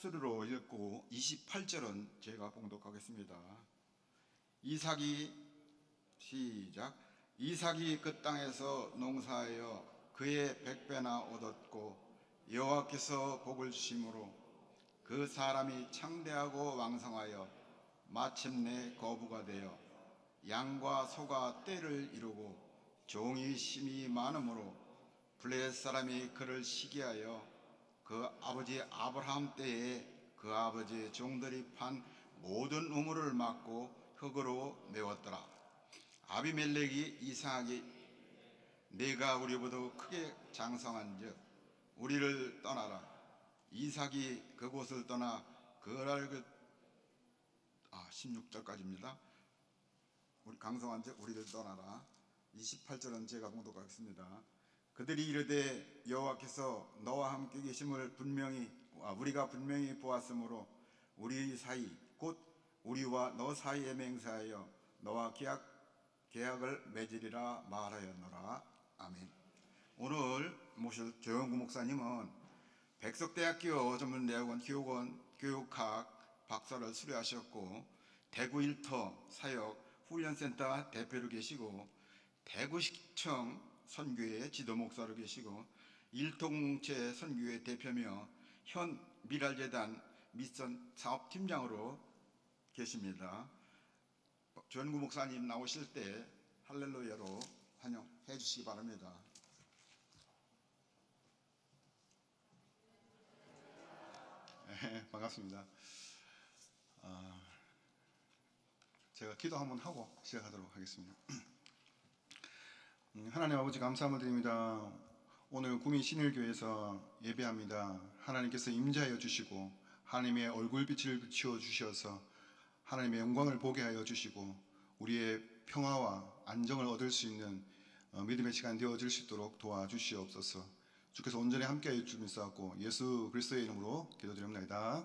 스스로 읽고 28절은 제가 봉독하겠습니다. 이삭이 시작. 이삭이 그 땅에서 농사하여 그의 100배나 얻었고 여호와께서 복을 주심으로 그 사람이 창대하고 왕성하여 마침내 거부가 되어 양과 소가 떼를 이루고 종이 심이 많으므로 블레셋 사람이 그를 시기하여 그 아버지 아브라함 때에 그 아버지 종들이 판 모든 우물을 막고 흙으로 메웠더라. 아비멜렉이 이삭에게 네가 우리보다 크게 장성한즉 우리를 떠나라. 이삭이 그곳을 떠나 그랄 16절까지입니다. 우리 강성한즉 우리를 떠나라. 28절은 제가 봉독하겠습니다. 그들이 이르되 여호와께서 너와 함께 계심을 우리가 분명히 보았으므로 우리 사이 곧 우리와 너 사이에 맹세하여 너와 계약을 맺으리라 말하였노라. 아멘. 오늘 모실 조영구 목사님은 백석대학교 전문대학원 교육학 박사를 수료하셨고 대구 일터 사역 훈련센터 대표로 계시고 대구시청 선교회 지도 목사로 계시고 일통공동체 선교회 대표며 현 미랄재단 미션 사업팀장으로 계십니다. 조영구 목사님 나오실 때 할렐루야로 환영해 주시기 바랍니다. 네, 반갑습니다. 제가 기도 한번 하고 시작하도록 하겠습니다. 하나님 아버지 감사함을 드립니다. 오늘 구미 신일교회에서 예배합니다. 하나님께서 임재하여 주시고 하나님의 얼굴빛을 비추어 주셔서 하나님의 영광을 보게 하여 주시고 우리의 평화와 안정을 얻을 수 있는 믿음의 시간 되어질 수 있도록 도와주시옵소서. 주께서 온전히 함께하여 주시옵소서. 예수 그리스도의 이름으로 기도드립니다.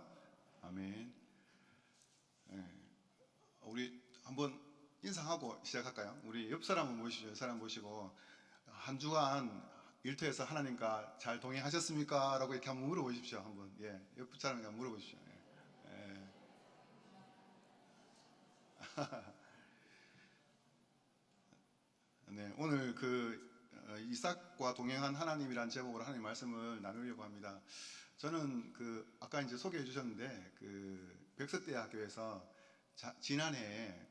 아멘. 우리 한번 인사하고 시작할까요? 우리 옆 사람은 모시죠. 옆 사람 모시고 한 주간 일터에서 하나님과 잘 동행하셨습니까? 라고 이렇게 한번 물어보십시오. 한번 옆 사람에게 한번 물어보십시오. 네, 오늘 이삭과 동행한 하나님이란 제목으로 하나님 말씀을 나누려고 합니다. 저는 아까 이제 소개해 주셨는데 백석대학교에서 지난해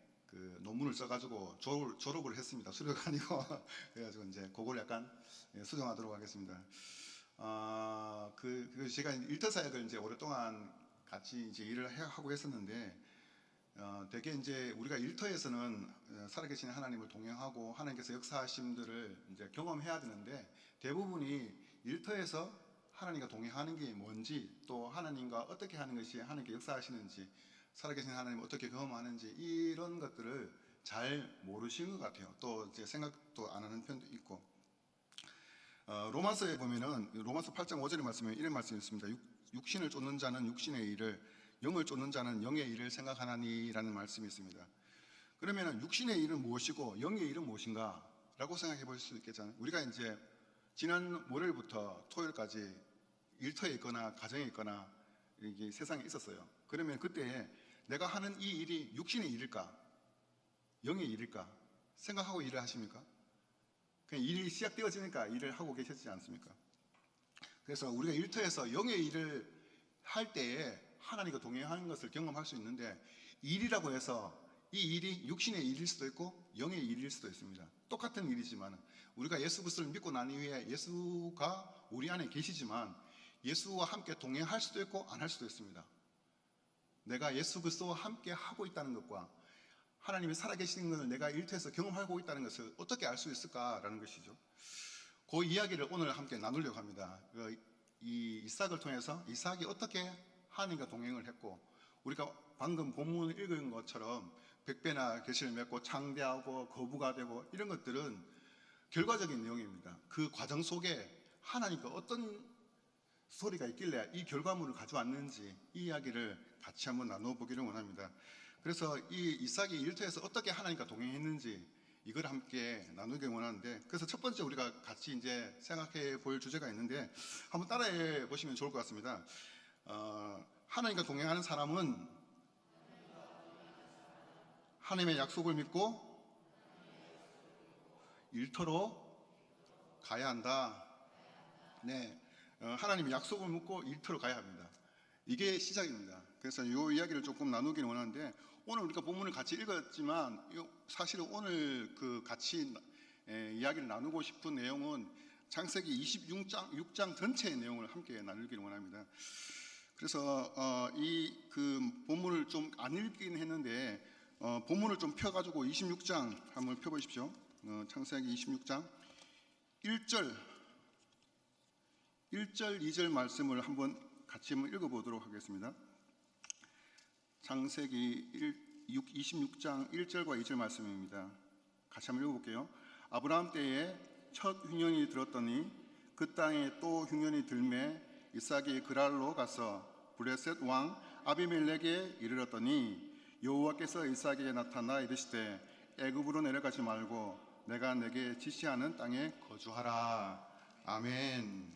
논문을 써가지고 졸업을 했습니다. 수료가 아니고 그래가지고 이제 그걸 약간 수정하도록 하겠습니다. 제가 일터 사역을 이제 오랫동안 같이 이제 일을 하고 했었는데 대개 이제 우리가 일터에서는 살아계신 하나님을 동행하고 하나님께서 역사하심들을 이제 경험해야 되는데 대부분이 일터에서 하나님과 동행하는 게 뭔지 또 하나님과 어떻게 하는 것이 하나님께 역사하시는지 살아계신 하나님을 어떻게 경험하는지 이런 것들을 잘 모르시는 것 같아요. 또 이제 생각도 안 하는 편도 있고 로마서에 보면은 로마서 8장 5절의 말씀에 이런 말씀이 있습니다. 육신을 쫓는 자는 육신의 일을 영을 쫓는 자는 영의 일을 생각하나니라는 말씀이 있습니다. 그러면 육신의 일은 무엇이고 영의 일은 무엇인가 라고 생각해 볼 수 있겠잖아요. 우리가 이제 지난 월요일부터 토요일까지 일터에 있거나 가정에 있거나 이게 세상에 있었어요. 그러면 그때 내가 하는 이 일이 육신의 일일까 영의 일일까 생각하고 일을 하십니까? 그냥 일이 시작되어지니까 일을 하고 계시지 않습니까? 그래서 우리가 일터에서 영의 일을 할 때에 하나님과 동행하는 것을 경험할 수 있는데 일이라고 해서 이 일이 육신의 일일 수도 있고 영의 일일 수도 있습니다. 똑같은 일이지만 우리가 예수 그리스도를 믿고 난 이후에 예수가 우리 안에 계시지만 예수와 함께 동행할 수도 있고 안 할 수도 있습니다. 내가 예수 그리스도와 함께 하고 있다는 것과 하나님이 살아계시는 것을 내가 일터에서 경험하고 있다는 것을 어떻게 알 수 있을까라는 것이죠. 그 이야기를 오늘 함께 나누려고 합니다. 이 이삭을 통해서 이삭이 어떻게 하나님과 동행을 했고 우리가 방금 본문을 읽은 것처럼 100배나 결실을 맺고 창대하고 거부가 되고 이런 것들은 결과적인 내용입니다. 그 과정 속에 하나님과 어떤 스토리가 있길래 이 결과물을 가져왔는지 이 이야기를 같이 한번 나눠보기를 원합니다. 그래서 이 이삭이 일터에서 어떻게 하나님과 동행했는지 이걸 함께 나누기 원하는데, 그래서 첫 번째 우리가 같이 이제 생각해 볼 주제가 있는데 한번 따라해 보시면 좋을 것 같습니다. 하나님과 동행하는 사람은 하나님의 약속을 믿고 일터로 가야 한다. 네, 하나님의 약속을 믿고 일터로 가야 합니다. 이게 시작입니다. 그래서 이 이야기를 조금 나누기를 원하는데, 오늘 우리가 본문을 같이 읽었지만 사실은 오늘 그 같이 이야기를 나누고 싶은 내용은 창세기 26장 전체의 내용을 함께 나누기를 원합니다. 그래서 이 그 본문을 좀 안 읽긴 했는데 본문을 좀 펴가지고 26장 한번 펴보십시오. 창세기 26장 1절 2절 말씀을 한번 같이 한번 읽어보도록 하겠습니다. 창세기 26장 1절과 2절 말씀입니다. 같이 한번 읽어볼게요. 아브라함 때에 첫 흉년이 들었더니 그 땅에 또 흉년이 들매 이삭이 그랄로 가서 브레셋 왕 아비멜렉에 이르렀더니 여호와께서 이삭에게 나타나 이르시되 애굽으로 내려가지 말고 내가 내게 지시하는 땅에 거주하라. 아멘.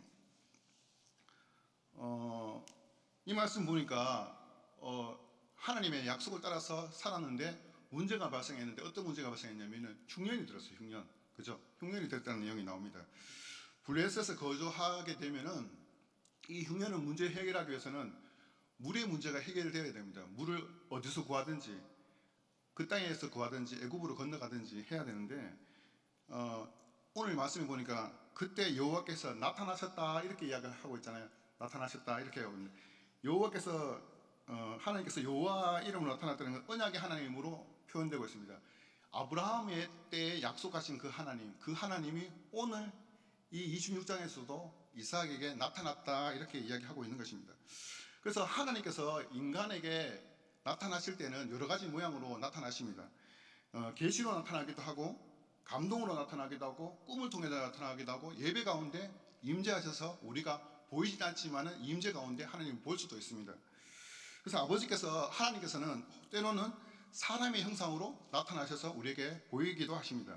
이 말씀 보니까 하나님의 약속을 따라서 살았는데 문제가 발생했는데, 어떤 문제가 발생했냐면은 흉년이 들었어요. 흉년, 그죠? 흉년이 됐다는 내용이 나옵니다. 블레셋에 거주하게 되면은 이 흉년의 문제 해결하기 위해서는 물의 문제가 해결되어야 됩니다. 물을 어디서 구하든지, 그 땅에서 구하든지 애굽으로 건너가든지 해야 되는데 오늘 말씀을 보니까 그때 여호와께서 나타나셨다 이렇게 이야기를 하고 있잖아요. 나타나셨다 이렇게 하고 있는데, 여호와께서 하나님께서 여호와 이름으로 나타났다는 건 언약의 하나님으로 표현되고 있습니다. 아브라함의 때에 약속하신 그 하나님이 오늘 이 26장에서도 이삭에게 나타났다 이렇게 이야기하고 있는 것입니다. 그래서 하나님께서 인간에게 나타나실 때는 여러 가지 모양으로 나타나십니다. 계시로 나타나기도 하고, 감동으로 나타나기도 하고, 꿈을 통해 나타나기도 하고, 예배 가운데 임재하셔서 우리가 보이지 않지만은 임재 가운데 하나님을 볼 수도 있습니다. 그래서 하나님께서는 때로는 사람의 형상으로 나타나셔서 우리에게 보이기도 하십니다.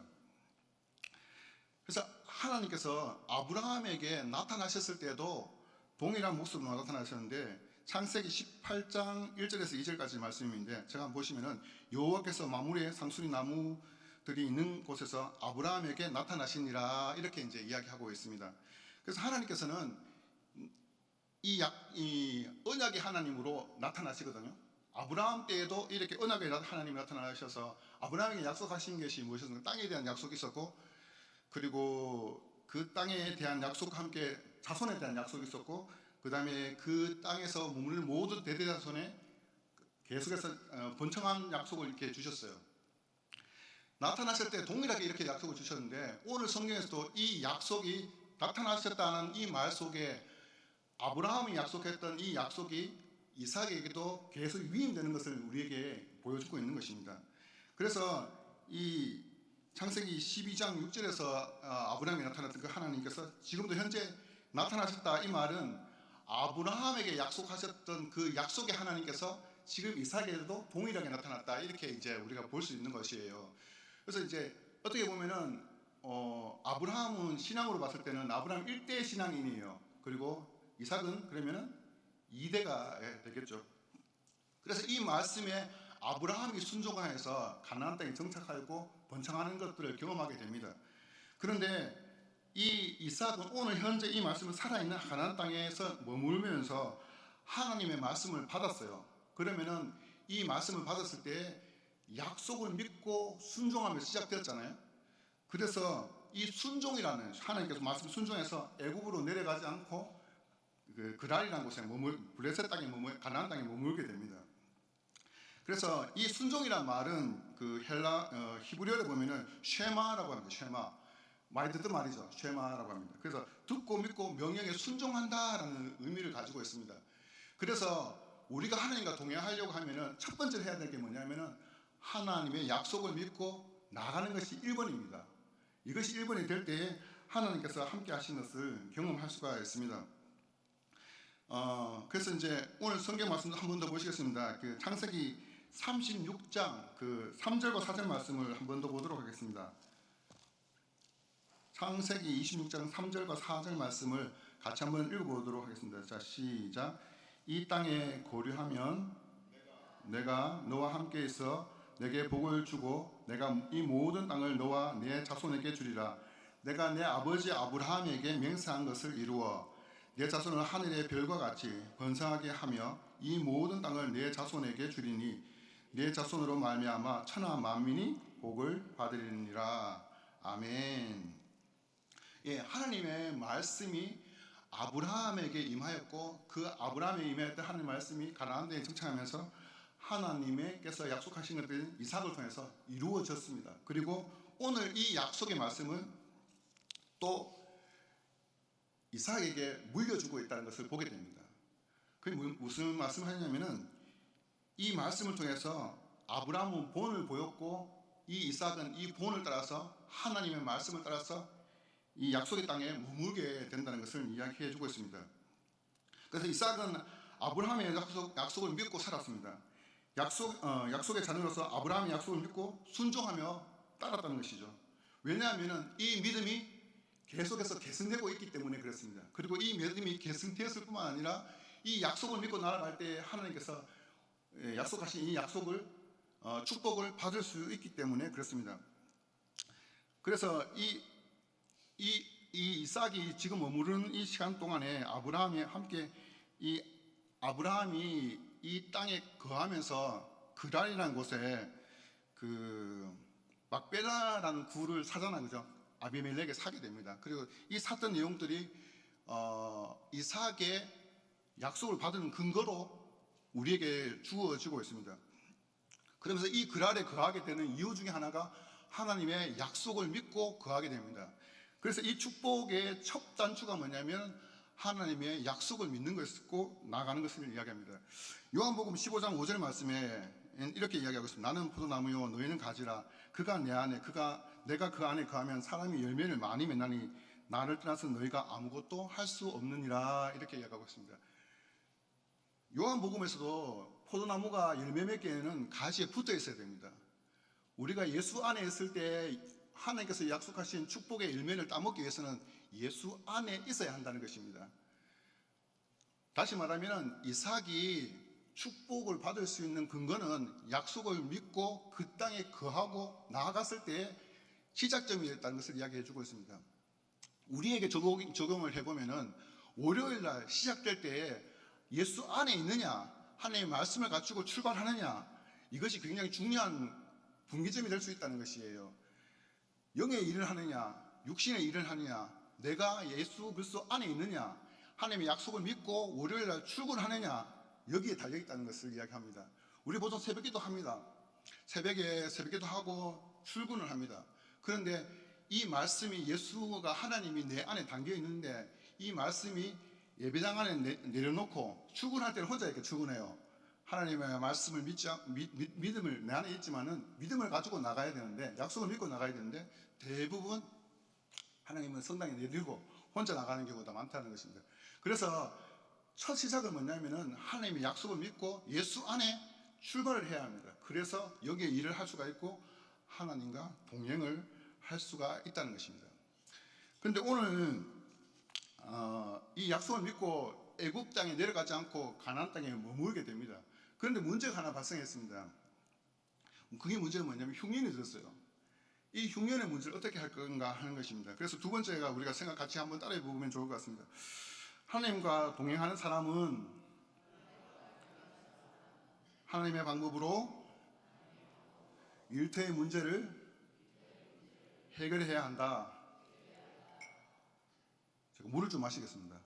그래서 하나님께서 아브라함에게 나타나셨을 때도 동일한 모습으로 나타나셨는데, 창세기 18장 1절에서 2절까지 말씀인데, 제가 한번 보시면은 여호와께서 마므리의 상수리 나무들이 있는 곳에서 아브라함에게 나타나시니라 이렇게 이제 이야기하고 있습니다. 그래서 하나님께서는 이 언약의 하나님으로 나타나시거든요. 아브라함 때에도 이렇게 언약의 하나님이 나타나셔서 아브라함에게 약속하신 것이 무엇이었습니까? 땅에 대한 약속이 있었고, 그리고 그 땅에 대한 약속과 함께 자손에 대한 약속이 있었고, 그 다음에 그 땅에서 머무를 모든 대대자손에 계속해서 번창한 약속을 이렇게 주셨어요. 나타나실 때 동일하게 이렇게 약속을 주셨는데, 오늘 성경에서도 이 약속이 나타나셨다는 이 말 속에 아브라함이 약속했던 이 약속이 이삭에게도 계속 위임되는 것을 우리에게 보여주고 있는 것입니다. 그래서 이 창세기 12장 6절에서 아브라함이 나타났던 그 하나님께서 지금도 현재 나타나셨다, 이 말은 아브라함에게 약속하셨던 그 약속의 하나님께서 지금 이삭에게도 동일하게 나타났다 이렇게 이제 우리가 볼 수 있는 것이에요. 그래서 이제 어떻게 보면은 아브라함은 신앙으로 봤을 때는 아브라함 1대 신앙인이에요. 그리고 이삭은 그러면은 2대가 되겠죠. 그래서 이 말씀에 아브라함이 순종하여서 가나안 땅에 정착하고 번창하는 것들을 경험하게 됩니다. 그런데 이 이삭은 오늘 현재 이 말씀을 살아있는 가나안 땅에서 머물면서 하나님의 말씀을 받았어요. 그러면은 이 말씀을 받았을 때 약속을 믿고 순종하며 시작되었잖아요. 그래서 이 순종이라는, 하나님께서 말씀 순종해서 애굽으로 내려가지 않고 그랄이라는 곳에 블레셋 땅에 가나안 땅에 머물게 됩니다. 그래서 이 순종이란 말은 그 히브리어를 보면은 쉐마라고 합니다. 쉐마, 많이 듣던 말이죠. 쉐마라고 합니다. 그래서 듣고 믿고 명령에 순종한다라는 의미를 가지고 있습니다. 그래서 우리가 하나님과 동행하려고 하면은 첫 번째로 해야 될 게 뭐냐면은 하나님의 약속을 믿고 나가는 것이 1번입니다. 이것이 1번이 될 때에 하나님께서 함께 하신 것을 경험할 수가 있습니다. 그래서 이제 오늘 성경 말씀도 한 번 더 보시겠습니다. 그 창세기 36장 그 3절과 4절 말씀을 한 번 더 보도록 하겠습니다. 창세기 26장 3절과 4절 말씀을 같이 한번 읽어보도록 하겠습니다. 자, 시작. 이 땅에 거류하면 내가 너와 함께 있어 내게 복을 주고 내가 이 모든 땅을 너와 내 자손에게 주리라. 내가 내 아버지 아브라함에게 맹세한 것을 이루어 내 자손을 하늘의 별과 같이 번성하게 하며 이 모든 땅을 내 자손에게 주리니 내 자손으로 말미암아 천하 만민이 복을 받으리니라. 아멘. 예, 하나님의 말씀이 아브라함에게 임하였고 그 아브라함에 임하였던 하나님의 말씀이 가나안 땅에 정착하면서 하나님께서 약속하신 것들이 이삭을 통해서 이루어졌습니다. 그리고 오늘 이 약속의 말씀은 또 이삭에게 물려주고 있다는 것을 보게 됩니다. 그게 무슨 말씀하냐면은 이 말씀을 통해서 아브라함은 본을 보였고 이 이삭은 이 본을 따라서 하나님의 말씀을 따라서 이 약속의 땅에 머물게 된다는 것을 이야기해 주고 있습니다. 그래서 이삭은 아브라함의 약속을 믿고 살았습니다. 약속의 자녀로서 아브라함의 약속을 믿고 순종하며 따랐다는 것이죠. 왜냐하면 이 믿음이 계속해서 계승되고 있기 때문에 그렇습니다. 그리고 이 믿음이 계승되었을 뿐만 아니라 이 약속을 믿고 나아갈 때 하나님께서 약속하신 이 약속을 축복을 받을 수 있기 때문에 그렇습니다. 그래서 이 이삭이 지금 머무르는 이 시간 동안에 아브라함이 함께 이 아브라함이 이 땅에 거하면서 그랄이라는 곳에 그 막베라라는 굴을 사잖아요, 그죠? 아비멜렉에 사게 됩니다. 그리고 이 샀던 내용들이 이삭의 약속을 받은 근거로 우리에게 주어지고 있습니다. 그러면서 이 그랄에 거하게 되는 이유 중에 하나가 하나님의 약속을 믿고 거하게 됩니다. 그래서 이 축복의 첫 단추가 뭐냐면 하나님의 약속을 믿는 것이고 나가는 것을 이야기합니다. 요한복음 15장 5절 말씀에 이렇게 이야기하고 있습니다. 나는 포도나무요 너희는 가지라. 그가 내 안에 내가 그 안에 거하면 사람이 열매를 많이 맺나니 나를 떠나서 너희가 아무것도 할 수 없느니라. 이렇게 이야기하고 있습니다. 요한복음에서도 포도나무가 열매 맺기에는 가지에 붙어 있어야 됩니다. 우리가 예수 안에 있을 때 하나님께서 약속하신 축복의 열매를 따먹기 위해서는 예수 안에 있어야 한다는 것입니다. 다시 말하면 이삭이 축복을 받을 수 있는 근거는 약속을 믿고 그 땅에 거하고 나아갔을 때의 시작점이었다는 것을 이야기해 주고 있습니다. 우리에게 적용을 해보면은 월요일 날 시작될 때에 예수 안에 있느냐, 하나님의 말씀을 갖추고 출발하느냐, 이것이 굉장히 중요한 분기점이 될 수 있다는 것이에요. 영의 일을 하느냐, 육신의 일을 하느냐, 내가 예수 그리스도 안에 있느냐, 하나님의 약속을 믿고 월요일 날 출근하느냐, 여기에 달려있다는 것을 이야기합니다. 우리 보통 새벽기도 합니다. 새벽에 새벽기도 하고 출근을 합니다. 그런데 이 말씀이 예수가 하나님이 내 안에 담겨 있는데 이 말씀이 예배당 안에 내려놓고 출근할 때는 혼자 이렇게 출근해요. 하나님의 말씀을 믿음을 내 안에 있지만은 믿음을 가지고 나가야 되는데 약속을 믿고 나가야 되는데 대부분 하나님은 성당에 내들고 혼자 나가는 경우가 많다는 것입니다. 그래서 첫 시작은 뭐냐면은 하나님의 약속을 믿고 예수 안에 출발을 해야 합니다. 그래서 여기에 일을 할 수가 있고 하나님과 동행을 할 수가 있다는 것입니다. 그런데 오늘 이 약속을 믿고 애굽 땅에 내려가지 않고 가나안 땅에 머물게 됩니다. 그런데 문제가 하나 발생했습니다. 그게 문제는 뭐냐면 흉년이 들었어요. 이 흉년의 문제를 어떻게 할 건가 하는 것입니다. 그래서 두 번째가 우리가 생각 같이 한번 따라해 보면 좋을 것 같습니다. 하나님과 동행하는 사람은 하나님의 방법으로 일터의 문제를 해결해야 한다. 제가 물을 좀 마시겠습니다.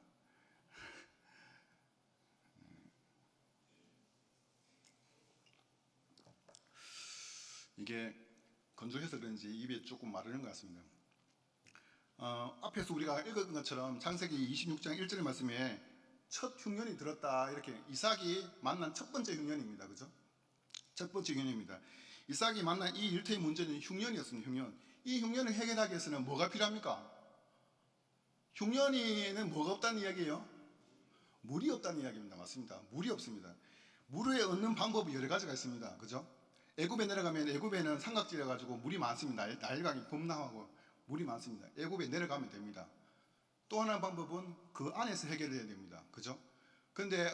이게 건조해서 그런지 입에 조금 마르는 것 같습니다. 앞에서 우리가 읽은 것처럼 창세기 26장 1절의 말씀에 첫 흉년이 들었다, 이렇게 이삭이 만난 첫 번째 흉년입니다. 그죠? 첫 번째 흉년입니다. 이삭이 만난 이 일터의 문제는 흉년이었습니다. 흉년. 이 흉년을 해결하기 위해서는 뭐가 필요합니까? 흉년에는 뭐가 없다는 이야기예요? 물이 없다는 이야기입니다. 맞습니다. 물이 없습니다. 물을 얻는 방법이 여러 가지가 있습니다. 그죠? 애굽에 내려가면 애굽에는 삼각지여 가지고 물이 많습니다. 나일강이 범람하고 물이 많습니다. 애굽에 내려가면 됩니다. 또 하나의 방법은 그 안에서 해결해야 됩니다. 그죠? 그런데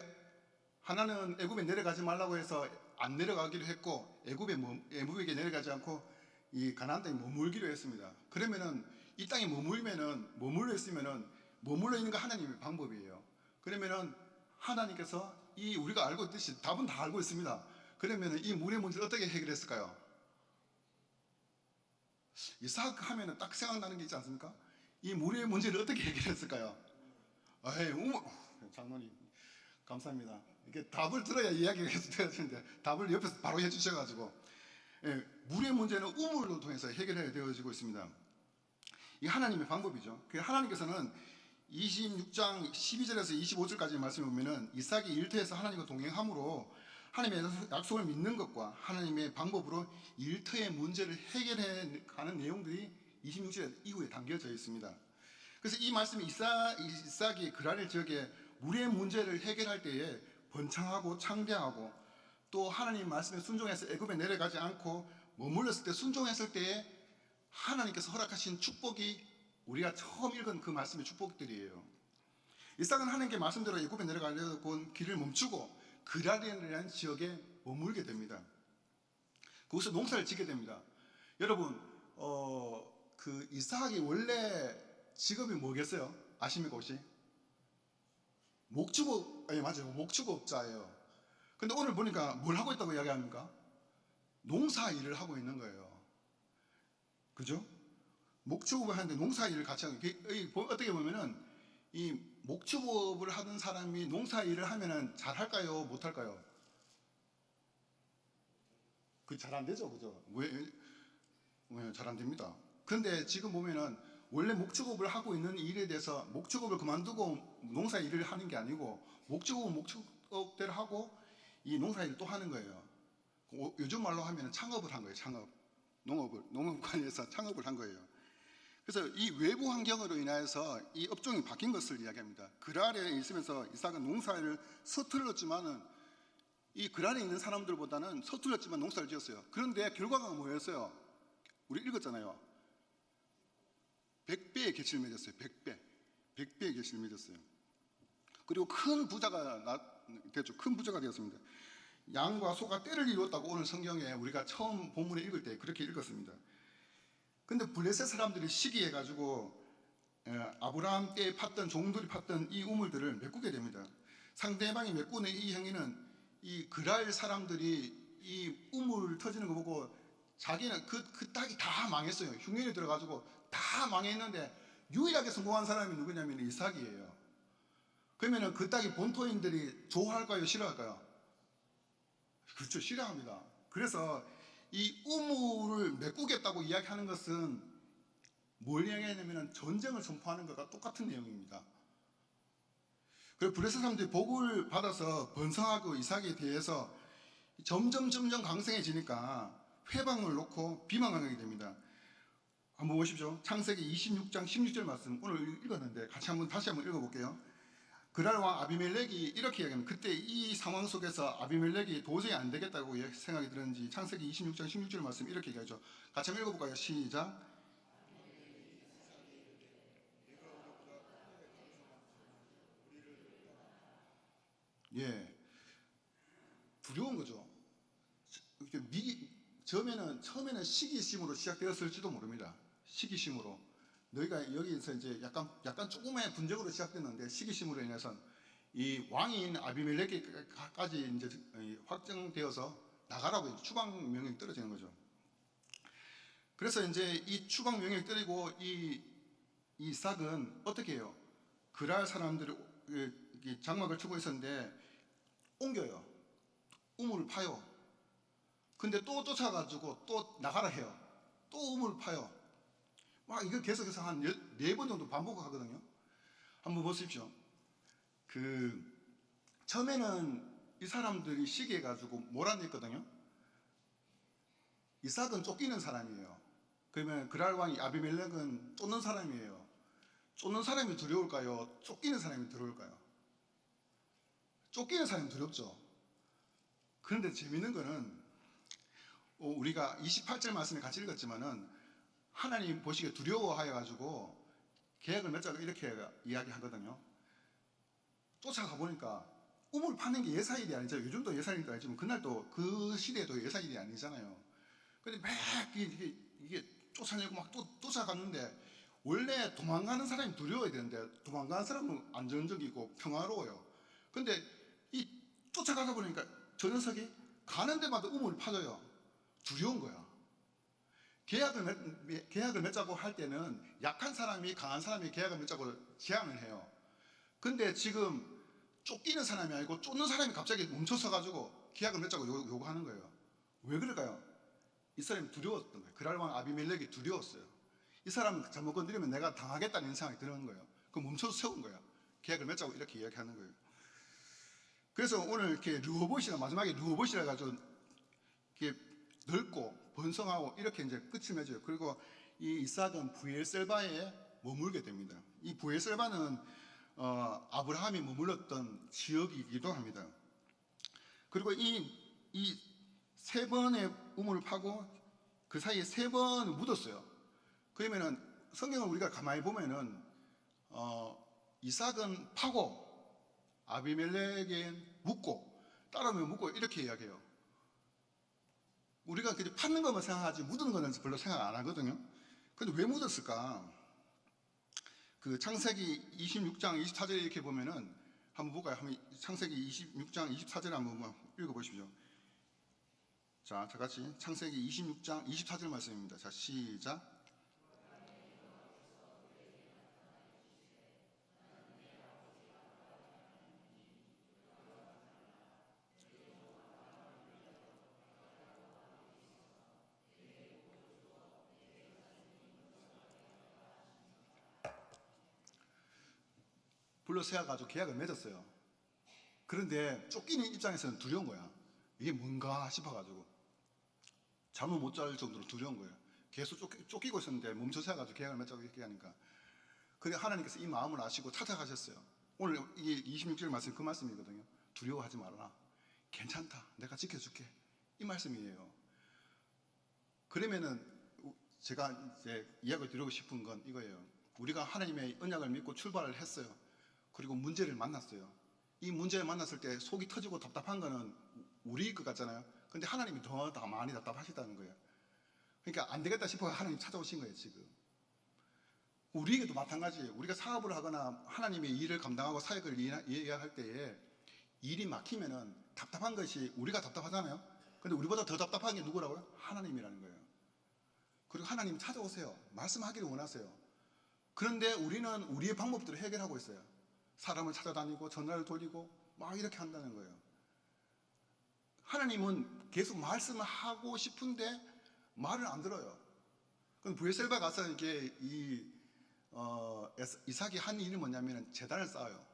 하나는 애굽에 내려가지 말라고 해서 안 내려가기로 했고 애굽에게 내려가지 않고 이 가나안 땅에 머물기로 했습니다. 그러면은 이 땅에 머물러 있으면은 머물러 있는 거 하나님의 방법이에요. 그러면은 하나님께서 이 우리가 알고 있듯이 답은 다 알고 있습니다. 그러면은 이 물의 문제를 어떻게 해결했을까요? 이삭 하면은 딱 생각나는 게 있지 않습니까? 이 물의 문제를 어떻게 해결했을까요? 장로님 감사합니다. 이게 답을 들어야 이야기가 계속 되어지는데 답을 옆에서 바로 해주셔가지고 물의 문제는 우물을 통해서 해결해야 되어지고 있습니다. 이 하나님의 방법이죠. 하나님께서는 26장 12절에서 25절까지 말씀을 보면은 이삭이 일터에서 하나님과 동행함으로 하나님의 약속을 믿는 것과 하나님의 방법으로 일터의 문제를 해결해 가는 내용들이 26절 이후에 담겨져 있습니다. 그래서 이 말씀이 이삭이 그랄의 지역에 물의 문제를 해결할 때에 번창하고 창대하고 또 하나님 말씀에 순종해서 애굽에 내려가지 않고 머물렀을 때 순종했을 때에 하나님께서 허락하신 축복이 우리가 처음 읽은 그 말씀의 축복들이에요. 이삭은 하나님께 말씀대로 애굽에 내려가려고 길을 멈추고 그랄이라는 지역에 머물게 됩니다. 거기서 농사를 짓게 됩니다. 여러분 그 이삭이 원래 직업이 뭐겠어요? 아십니까 혹시? 맞아요. 목축업자예요. 근데 오늘 보니까 뭘 하고 있다고 이야기합니까? 농사 일을 하고 있는 거예요. 그죠? 목축업을 하는데 농사 일을 같이 하고, 어떻게 보면은 이 목축업을 하던 사람이 농사 일을 하면은 잘 할까요? 못 할까요? 그 잘 안 되죠. 그죠? 왜 잘 안 됩니다. 근데 지금 보면은 원래 목축업을 하고 있는 일에 대해서 목축업을 그만두고 농사 일을 하는 게 아니고 목축업은 목축업대로 하고 이 농사 일을 또 하는 거예요. 요즘 말로 하면 창업을 한 거예요. 창업. 농업관에서 창업을 한 거예요. 그래서 이 외부 환경으로 인하여서 이 업종이 바뀐 것을 이야기합니다. 그랄에 있으면서 이삭은 농사를 서툴렀지만은 이 그랄에 있는 사람들보다는 서툴렀지만 농사를 지었어요. 그런데 결과가 뭐였어요? 우리 읽었잖아요. 100배의 결실을 맺었어요. 100배의 결실을 맺었어요. 그리고 큰 부자가 됐죠. 큰 부자가 되었습니다. 양과 소가 떼를 이루었다고 오늘 성경에 우리가 처음 본문에 읽을 때 그렇게 읽었습니다. 근데 블레셋 사람들이 시기해가지고 아브라함 때 팠던 종들이 팠던 이 우물들을 메꾸게 됩니다. 상대방이 메꾸는 이 행위는 이 그랄 사람들이 이 우물 터지는 거 보고 자기는 그 땅이 다 망했어요. 흉년이 들어가지고 다 망했는데 유일하게 성공한 사람이 누구냐면 이삭이에요. 그러면 그 땅의 본토인들이 좋아할까요? 싫어할까요? 그렇죠. 싫어합니다. 그래서 이 우물을 메꾸겠다고 이야기하는 것은 뭘 이야기하냐면 전쟁을 선포하는 것과 똑같은 내용입니다. 그리고 블레셋 사람들이 복을 받아서 번성하고 이삭에 대해서 점점 강성해지니까 회방을 놓고 비방하게 됩니다. 한번 보십시오. 창세기 26장 16절 말씀 오늘 읽었는데 다시 한번 읽어볼게요. 그랄 왕 아비멜렉이 이렇게 이야기합니다. 그때 이 상황 속에서 아비멜렉이 도저히 안 되겠다고 생각이 들었는지 창세기 26장 16절 말씀 이렇게 얘기하죠. 같이 한번 읽어볼까요? 시작. 예, 두려운 거죠. 처음에는 시기심으로 시작되었을지도 모릅니다. 시기심으로. 너희가 여기서 이제 약간 조금의 분쟁으로 시작됐는데 시기심으로 인해서 이 왕인 아비멜렉까지 이제 확정되어서 나가라고 추방 명령이 떨어지는 거죠. 그래서 이제 이 추방 명령이 떨어지고 이 이삭은 어떻게 해요? 그랄 사람들이 장막을 치고 있었는데 옮겨요. 우물을 파요. 근데 또 쫓아가지고 또 나가라 해요. 또 우물을 파요. 막 이걸 계속해서 한 4번 정도 반복하거든요. 한번 보십시오. 처음에는 이 사람들이 시기해가지고 몰아냈거든요. 이삭은 쫓기는 사람이에요. 그러면 그랄 왕이 아비멜렉은 쫓는 사람이에요. 쫓는 사람이 두려울까요? 쫓기는 사람이 두려울까요? 쫓기는 사람이 두렵죠. 그런데 재밌는 거는 우리가 28절 말씀에 같이 읽었지만은 하나님 보시기에 두려워하여가지고 계획을 맺자고 이렇게 이야기하거든요. 쫓아가 보니까 우물 파는 게 예사일이 아니죠. 요즘도 예사일도 아니지만 그날도 그 시대에도 예사일이 아니잖아요. 근데 막 이게 쫓아내고 막 쫓아갔는데 원래 도망가는 사람이 두려워야 되는데 도망가는 사람은 안정적이고 평화로워요. 근데 이 쫓아가다 보니까 저 녀석이 가는 데마다 우물을 파져요. 두려운 거야. 계약을 맺자고 할 때는 약한 사람이 강한 사람이 계약을 맺자고 제안을 해요. 근데 지금 쫓기는 사람이 아니고 쫓는 사람이 갑자기 멈춰서 가지고 계약을 맺자고 요구하는 거예요. 왜 그럴까요? 이 사람이 두려웠던 거예요. 그랄 왕 아비멜렉이 두려웠어요. 이 사람 잘못 건드리면 내가 당하겠다는 생각이 드는 거예요. 그 멈춰서 세운 거예요. 계약을 맺자고 이렇게 이야기하는 거예요. 그래서 오늘 이렇게 르호봇이라 마지막에 르호봇이라 가지고 이렇게 넓고 번성하고 이렇게 이제 끝을 맺어요. 그리고 이 이삭은 브엘셀바에 머물게 됩니다. 이 브엘셀바는 아브라함이 머물렀던 지역이기도 합니다. 그리고 이 세 번의 우물을 파고 그 사이에 세 번을 묻었어요. 그러면은 성경을 우리가 가만히 보면은 이삭은 파고 아비멜렉은 묻고 따르면 묻고 이렇게 이야기해요. 우리가 그냥 파는 것만 생각하지 묻는 거는 별로 생각 안 하거든요. 근데 왜 묻었을까? 그 창세기 26장 24절에 이렇게 보면은 한번 볼까요? 창세기 26장 24절 한번 읽어보십시오. 자, 다 같이 창세기 26장 24절 말씀입니다. 자, 시작. 불러 세워가지고 계약을 맺었어요. 그런데 쫓기는 입장에서는 두려운 거야. 이게 뭔가 싶어가지고 잠을 못 잘 정도로 두려운 거예요. 계속 쫓기고 있었는데 멈춰 세워가지고 계약을 맺자고 이렇게 하니까. 그래 하나님께서 이 마음을 아시고 찾아가셨어요. 오늘 이게 26절 말씀 그 말씀이거든요. 두려워하지 말아라. 괜찮다. 내가 지켜줄게. 이 말씀이에요. 그러면은 제가 이제 이야기를 드리고 싶은 건 이거예요. 우리가 하나님의 언약을 믿고 출발을 했어요. 그리고 문제를 만났어요. 이 문제를 만났을 때 속이 터지고 답답한 거는 우리일 것 같잖아요. 근데 하나님이 더 많이 답답하시다는 거예요. 그러니까 안 되겠다 싶어 하나님 찾아오신 거예요, 지금. 우리에게도 마찬가지예요. 우리가 사업을 하거나 하나님의 일을 감당하고 사역을 이해할 때에 일이 막히면은 답답한 것이 우리가 답답하잖아요. 근데 우리보다 더 답답한 게 누구라고요? 하나님이라는 거예요. 그리고 하나님 찾아오세요. 말씀하기를 원하세요. 그런데 우리는 우리의 방법대로 해결하고 있어요. 사람을 찾아다니고 전화를 돌리고 막 이렇게 한다는 거예요. 하나님은 계속 말씀을 하고 싶은데 말을 안 들어요. 그럼 브엘셀바 가서 이게 이삭이 한 일이 뭐냐면 제단을 쌓아요.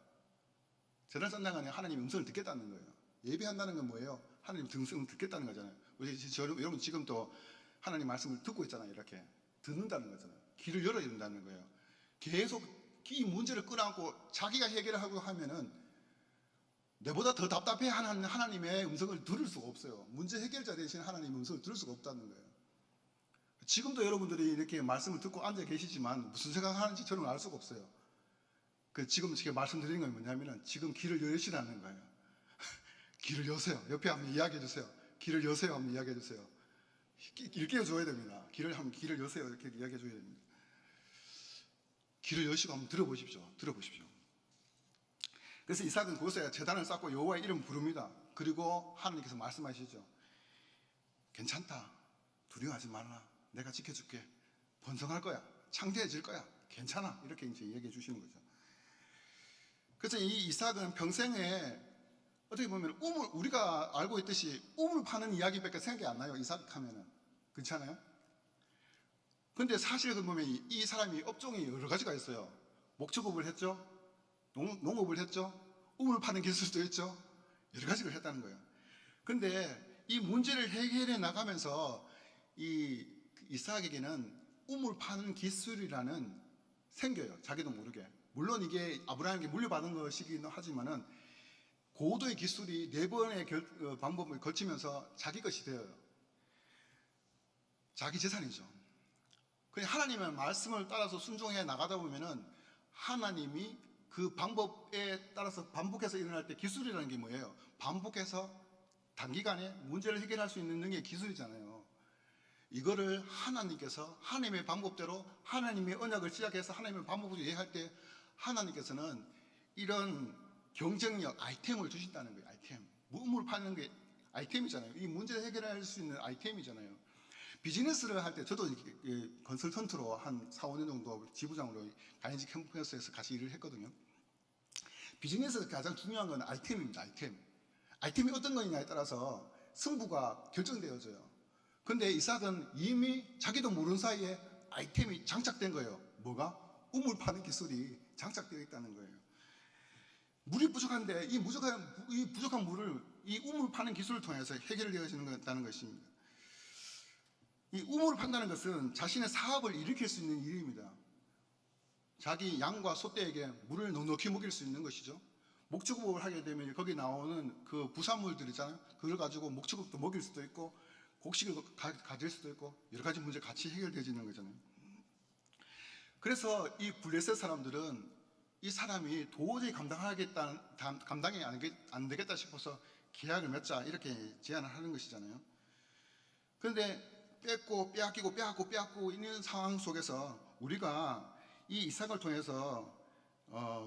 제단을 쌓는다는 건 하나님 음성을 듣겠다는 거예요. 예배한다는 건 뭐예요? 하나님 음성을 듣겠다는 거잖아요. 여러분 지금도 하나님 말씀을 듣고 있잖아요. 이렇게 듣는다는 거잖아요. 귀를 열어야 된다는 거예요. 계속 이 문제를 끌어안고 자기가 해결하고 하면은 내보다 더 답답해하는 하나님의 음성을 들을 수가 없어요. 문제 해결자 대신 하나님의 음성을 들을 수가 없다는 거예요. 지금도 여러분들이 이렇게 말씀을 듣고 앉아 계시지만 무슨 생각하는지 저는 알 수가 없어요. 지금 제가 말씀드리는 건 뭐냐면 지금 귀를 여시라는 거예요. 귀를 여세요. 옆에 한번 이야기해 주세요. 귀를 여세요. 한번 이야기해 주세요. 일깨워 줘야 됩니다. 귀를 여세요. 이렇게 이야기해 줘야 됩니다. 귀를 여시고 한번 들어보십시오. 그래서 이삭은 그곳에 제단을 쌓고 여호와의 이름 부릅니다. 그리고 하나님께서 말씀하시죠. 괜찮다. 두려워하지 말라. 내가 지켜줄게. 번성할 거야. 창대해질 거야. 괜찮아. 이렇게 이제 얘기해 주시는 거죠. 그래서 이 이삭은 평생에 어떻게 보면 우리가 알고 있듯이 우물 파는 이야기밖에 생각이 안 나요. 이삭 하면은. 그렇지 않아요? 근데 사실 보면 이 사람이 업종이 여러 가지가 있어요. 목축업을 했죠. 농업을 했죠. 우물 파는 기술도 했죠. 여러 가지를 했다는 거예요. 근데 이 문제를 해결해 나가면서 이 이삭에게는 우물 파는 기술이라는 생겨요. 자기도 모르게. 물론 이게 아브라함에게 물려받은 것이기는 하지만은 고도의 기술이 네 번의 방법을 거치면서 자기 것이 되어요. 자기 재산이죠. 그냥 하나님의 말씀을 따라서 순종해 나가다 보면은 하나님이 그 방법에 따라서 반복해서 일어날 때 기술이라는 게 뭐예요? 반복해서 단기간에 문제를 해결할 수 있는 능력의 기술이잖아요. 이거를 하나님께서 하나님의 방법대로 하나님의 언약을 시작해서 하나님의 방법으로 이해할 때 하나님께서는 이런 경쟁력, 아이템을 주신다는 거예요. 아이템. 우물 파는 게 아이템이잖아요. 이 문제를 해결할 수 있는 아이템이잖아요. 비즈니스를 할 때 저도 컨설턴트로 한 4, 5년 정도 지부장으로 가인지 캠퍼스에서 같이 일을 했거든요. 비즈니스에서 가장 중요한 건 아이템입니다. 아이템. 아이템이 어떤 거냐에 따라서 승부가 결정되어져요. 근데 이삭은 이미 자기도 모르는 사이에 아이템이 장착된 거예요. 뭐가? 우물 파는 기술이 장착되어 있다는 거예요. 물이 부족한데 이 부족한 물을 이 우물 파는 기술을 통해서 해결되어지는 것입니다. 이 우물을 판다는 것은 자신의 사업을 일으킬 수 있는 일입니다. 자기 양과 소떼에게 물을 넉넉히 먹일 수 있는 것이죠. 목축업을 하게 되면 거기 나오는 그 부산물들 있잖아요. 그걸 가지고 목축업도 먹일 수도 있고 곡식을 가질 수도 있고 여러 가지 문제가 같이 해결되어지는 거잖아요. 그래서 이 블레셋 사람들은 이 사람이 도저히 감당이 안 되겠다 싶어서 계약을 맺자 이렇게 제안을 하는 것이잖아요. 그런데 빼앗기고 있는 상황 속에서 우리가 이 이삭을 통해서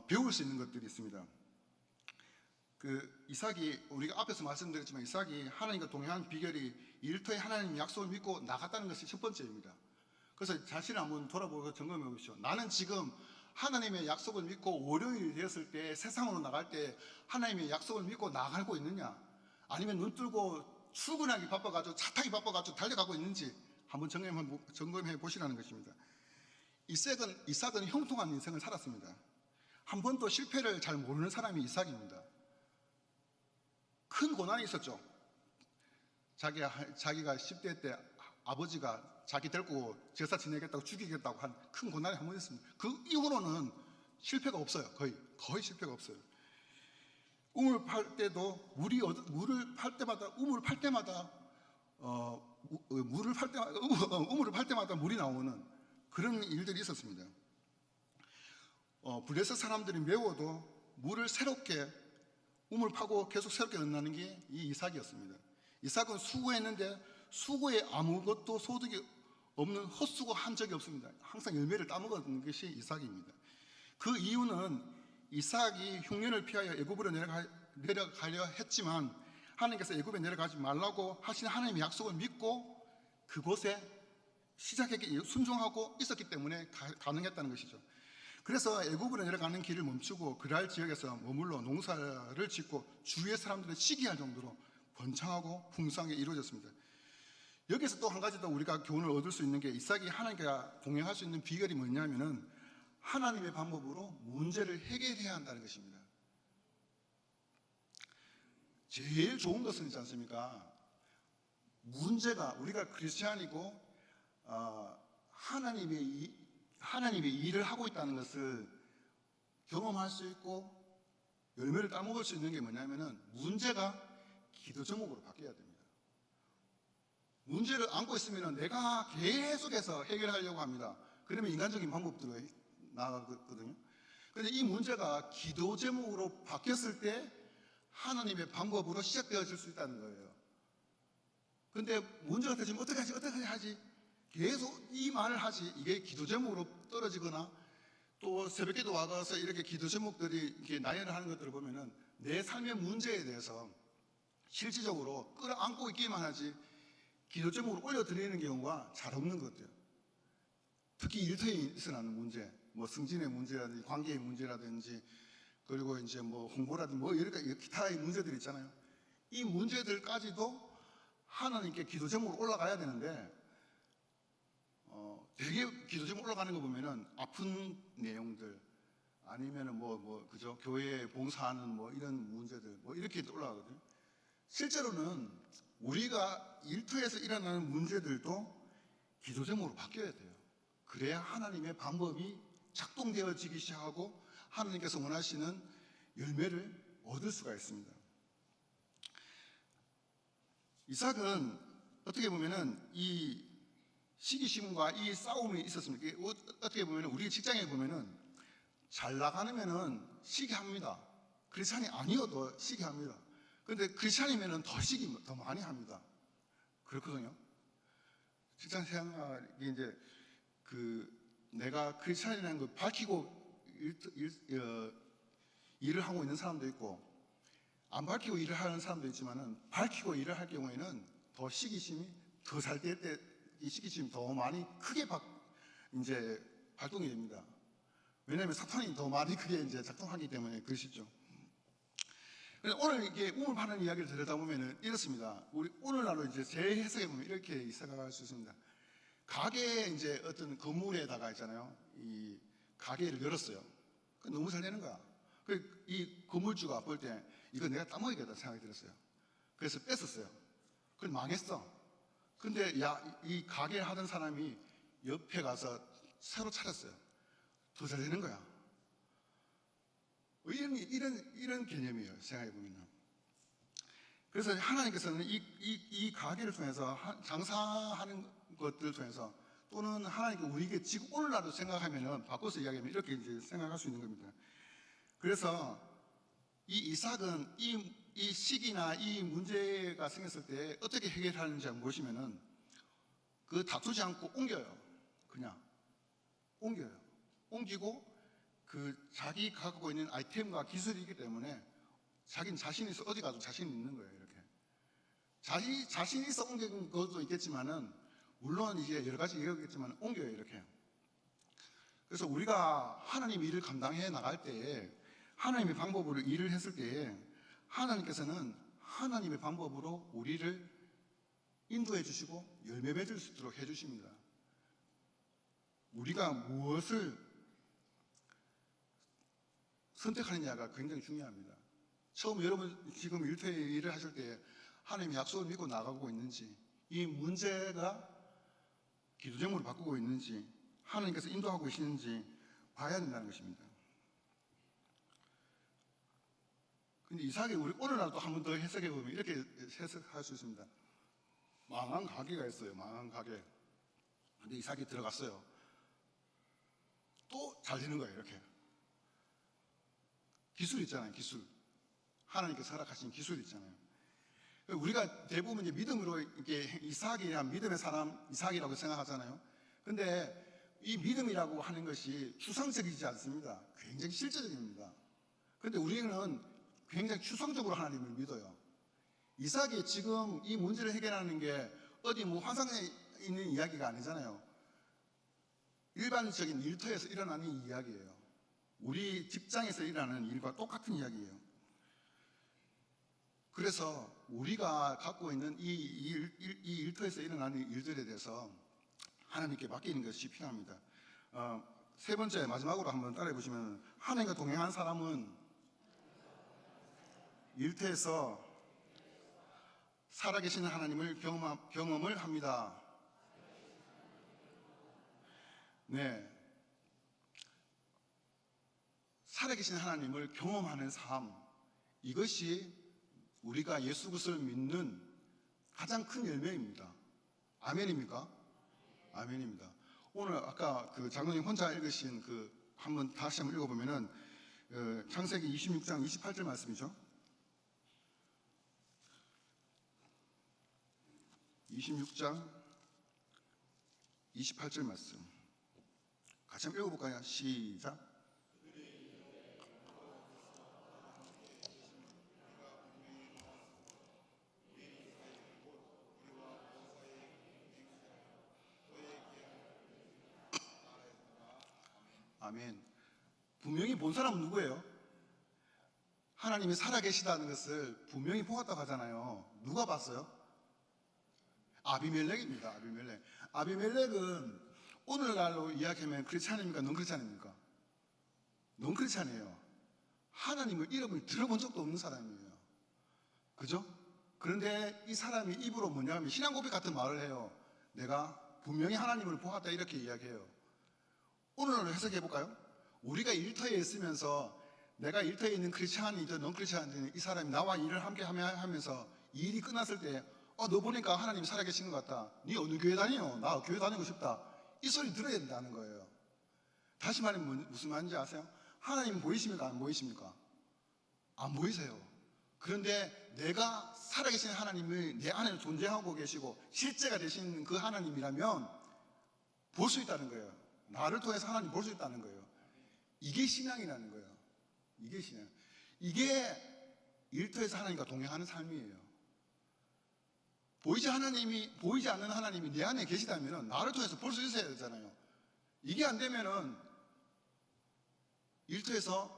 배울 수 있는 것들이 있습니다. 그 이삭이 우리가 앞에서 말씀드렸지만 이삭이 하나님과 동행한 비결이 일터에 하나님 약속을 믿고 나갔다는 것이 첫 번째입니다. 그래서 자신을 한번 돌아보고 점검해 보십시오. 나는 지금 하나님의 약속을 믿고 월요일 되었을 때 세상으로 나갈 때 하나님의 약속을 믿고 나가고 있느냐, 아니면 눈 뜨고 출근하기 바빠가지고 차 타기 바빠가지고 달려가고 있는지 한번 점검해 보시라는 것입니다. 이삭은 형통한 인생을 살았습니다. 한 번도 실패를 잘 모르는 사람이 이삭입니다. 큰 고난이 있었죠. 자기가 10대 때 아버지가 자기 데리고 제사 지내겠다고 죽이겠다고 한 큰 고난이 한 번 있습니다. 그 이후로는 실패가 없어요. 거의 실패가 없어요. 우물 팔 때도 우물을 팔 때마다 물이 나오는 그런 일들이 있었습니다. 블레셋 사람들이 매워도 물을 새롭게 우물 파고 계속 새롭게 넣는 게 이 이삭이었습니다. 이삭은 수고했는데 수고에 아무것도 소득이 없는 헛수고 한 적이 없습니다. 항상 열매를 따먹었던 것이 이삭입니다. 그 이유는 이삭이 흉년을 피하여 애굽으로 내려가려 했지만 하나님께서 애굽에 내려가지 말라고 하신 하나님의 약속을 믿고 그곳에 시작하기 순종하고 있었기 때문에 가능했다는 것이죠. 그래서 애굽으로 내려가는 길을 멈추고 그랄 지역에서 머물러 농사를 짓고 주위의 사람들을 시기할 정도로 번창하고 풍성하게 이루어졌습니다. 여기서 또 한 가지 더 우리가 교훈을 얻을 수 있는 게 이삭이 하나님과 동행할 수 있는 비결이 뭐냐면은 하나님의 방법으로 문제를 해결해야 한다는 것입니다. 제일 좋은 것은 있지 않습니까? 문제가 우리가 크리스찬이고 하나님의 일을 하고 있다는 것을 경험할 수 있고 열매를 따먹을 수 있는 게 뭐냐면은 문제가 기도 제목으로 바뀌어야 됩니다. 문제를 안고 있으면 내가 계속해서 해결하려고 합니다. 그러면 인간적인 방법대로 나가거든요. 그런데 이 문제가 기도 제목으로 바뀌었을 때 하나님의 방법으로 시작되어질 수 있다는 거예요. 그런데 문제가 되지면 어떻게 하지? 계속 이 말을 하지. 이게 기도 제목으로 떨어지거나 또 새벽기도 와서 이렇게 기도 제목들이 이렇게 나열을 하는 것들을 보면은 내 삶의 문제에 대해서 실질적으로 끌어안고 있기만 하지 기도 제목으로 올려드리는 경우가 잘 없는 것 같아요. 특히 일터에 일어나는 문제, 뭐 승진의 문제라든지 관계의 문제라든지 그리고 이제 뭐 홍보라든지 뭐 여러 가지 기타의 문제들 있잖아요. 이 문제들까지도 하나님께 기도 제목으로 올라가야 되는데 되게 기도 제목 올라가는 거 보면은 아픈 내용들 아니면은 그죠? 교회에 봉사하는 뭐 이런 문제들 뭐 이렇게 올라가거든요. 실제로는 우리가 일터에서 일어나는 문제들도 기도 제목으로 바뀌어야 돼요. 그래야 하나님의 방법이 작동되어지기 시작하고 하나님께서 원하시는 열매를 얻을 수가 있습니다. 이삭은 어떻게 보면은 이 시기심과 이 싸움이 있었습니다. 어떻게 보면은 우리 직장에 보면은 잘 나가면은 시기합니다. 크리스찬이 아니어도 시기합니다. 근데 크리스찬이면은 더 시기 더 많이 합니다. 그렇거든요. 직장 생활이 이제 내가 크리스찬이라는 걸 밝히고 일을 하고 있는 사람도 있고 안 밝히고 일을 하는 사람도 있지만은 밝히고 일을 할 경우에는 더 시기심이 더 잘 될 때 이 시기심이 더 많이 크게 이제 발동이 됩니다. 왜냐하면 사탄이 더 많이 크게 이제 작동하기 때문에 그러시죠. 오늘 이게 우물파는 이야기를 들여다보면은 이렇습니다. 우리 오늘날로 이제 재해석해 보면 이렇게 생각할 수 있습니다. 가게 이제 어떤 건물에다가 있잖아요. 이 가게를 열었어요. 너무 잘 되는 거야. 이 건물주가 볼 때 이거 내가 따먹이겠다 생각이 들었어요. 그래서 뺐었어요. 그걸 망했어. 근데 이 가게를 하던 사람이 옆에 가서 새로 차렸어요. 더 잘 되는 거야. 이런 개념이에요. 생각해 보면은. 그래서 하나님께서는 이 가게를 통해서 장사하는 것들을 통해서 또는 하나님께 우리에게 지금 오늘날도 생각하면은 바꿔서 이야기하면 이렇게 이제 생각할 수 있는 겁니다. 그래서 이 이삭은 이 시기나 이 문제가 생겼을 때 어떻게 해결하는지 한번 보시면은 그 다투지 않고 옮겨요. 그냥 옮겨요. 옮기고 자기 갖고 있는 아이템과 기술이 있기 때문에 자기는 자신이 있어 어디 가도 자신이 있는 거예요. 이렇게 자신이 있어 옮긴 것도 있겠지만은 물론 이제 여러 가지 얘기겠지만 옮겨요. 이렇게. 그래서 우리가 하나님 일을 감당해 나갈 때에 하나님의 방법으로 일을 했을 때에 하나님께서는 하나님의 방법으로 우리를 인도해 주시고 열매 맺을 수 있도록 해 주십니다. 우리가 무엇을 선택하느냐가 굉장히 중요합니다. 처음 여러분 지금 일터에 일을 하실 때 하나님의 약속을 믿고 나가고 있는지, 이 문제가 기도 제목으로 바꾸고 있는지, 하나님께서 인도하고 계시는지 봐야 된다는 것입니다. 근데 이삭이 우리 오늘날도 한 번 더 해석해 보면 이렇게 해석할 수 있습니다. 망한 가게가 있어요. 망한 가게. 근데 이삭이 들어갔어요. 또 잘 되는 거예요. 이렇게. 기술 있잖아요. 기술. 하나님께서 허락하신 기술 있잖아요. 우리가 대부분 이제 믿음으로 이렇게 이삭이란 믿음의 사람 이삭이라고 생각하잖아요. 근데 이 믿음이라고 하는 것이 추상적이지 않습니다. 굉장히 실제적입니다. 근데 우리는 굉장히 추상적으로 하나님을 믿어요. 이삭이 지금 이 문제를 해결하는 게 어디 뭐 환상에 있는 이야기가 아니잖아요. 일반적인 일터에서 일어나는 이야기예요. 우리 직장에서 일어나는 일과 똑같은 이야기예요. 그래서 우리가 갖고 있는 이 일터에서 일어나는 일들에 대해서 하나님께 맡기는 것이 필요합니다. 세 번째 마지막으로 한번 따라해 보시면 하나님과 동행한 사람은 일터에서 살아계시는 하나님을 경험을 합니다. 네, 살아계신 하나님을 경험하는 삶, 이것이 우리가 예수 그리스도를 믿는 가장 큰 열매입니다. 아멘입니까? 아멘입니다. 오늘 아까 장로님 혼자 읽으신 한번 다시 한번 읽어보면은 창세기 26장 28절 말씀이죠. 26장 28절 말씀 같이 한번 읽어볼까요? 시작. 아멘. 분명히 본 사람은 누구예요? 하나님이 살아계시다는 것을 분명히 보았다고 하잖아요. 누가 봤어요? 아비멜렉입니다. 아비멜렉. 아비멜렉은 오늘날로 이야기하면 크리스찬입니까? non 크리스찬입니까? non 크리스찬이에요. 하나님의 이름을 들어본 적도 없는 사람이에요. 그죠? 그런데 이 사람이 입으로 뭐냐면 신앙 고백 같은 말을 해요. 내가 분명히 하나님을 보았다 이렇게 이야기해요. 오늘날로 해석해 볼까요? 우리가 일터에 있으면서 내가 일터에 있는 크리스찬이든 non 크리스찬이든 이 사람이 나와 일을 함께 하면서 이 일이 끝났을 때 너 보니까 하나님 살아계신 것 같다. 네 어느 교회 다니요? 나 교회 다니고 싶다. 이 소리 들어야 된다는 거예요. 다시 말하면 무슨 말인지 아세요? 하나님 보이십니까? 안 보이십니까? 안 보이세요. 그런데 내가 살아계신 하나님이 내 안에 존재하고 계시고 실제가 되신 그 하나님이라면 볼 수 있다는 거예요. 나를 통해서 하나님 볼 수 있다는 거예요. 이게 신앙이라는 거예요. 이게 신앙. 이게 일터에서 하나님과 동행하는 삶이에요. 보이지 않는 하나님이 내 안에 계시다면 나를 통해서 볼 수 있어야 되잖아요. 이게 안 되면은 일터에서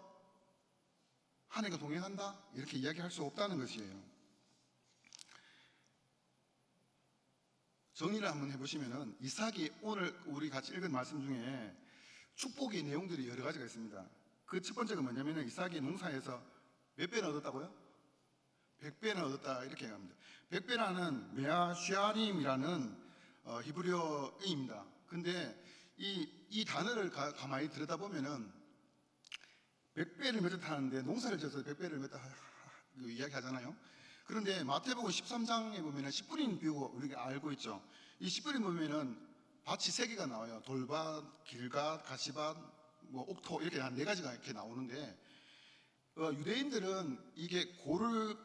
하나님과 동행한다? 이렇게 이야기할 수 없다는 것이에요. 정리를 한번 해보시면은 이삭이 오늘 우리 같이 읽은 말씀 중에 축복의 내용들이 여러 가지가 있습니다. 그 첫 번째가 뭐냐면은 이삭이 농사에서 몇 배나 얻었다고요? 100배나 얻었다 이렇게 얘기합니다. 100배라는 메아슈아림이라는 히브리어입니다. 근데 이 단어를 가만히 들여다보면은 100배를 맺었다는데 농사를 지어서 100배를 맺었다 이야기하잖아요. 그런데 마태복음 13장에 보면은 10분인 비유 우리가 알고 있죠. 이 10분인 보면은 밭이 3개가 나와요. 돌밭, 길밭, 가시밭, 뭐 옥토 이렇게 한 4가지가 이렇게 나오는데 유대인들은 이게 골을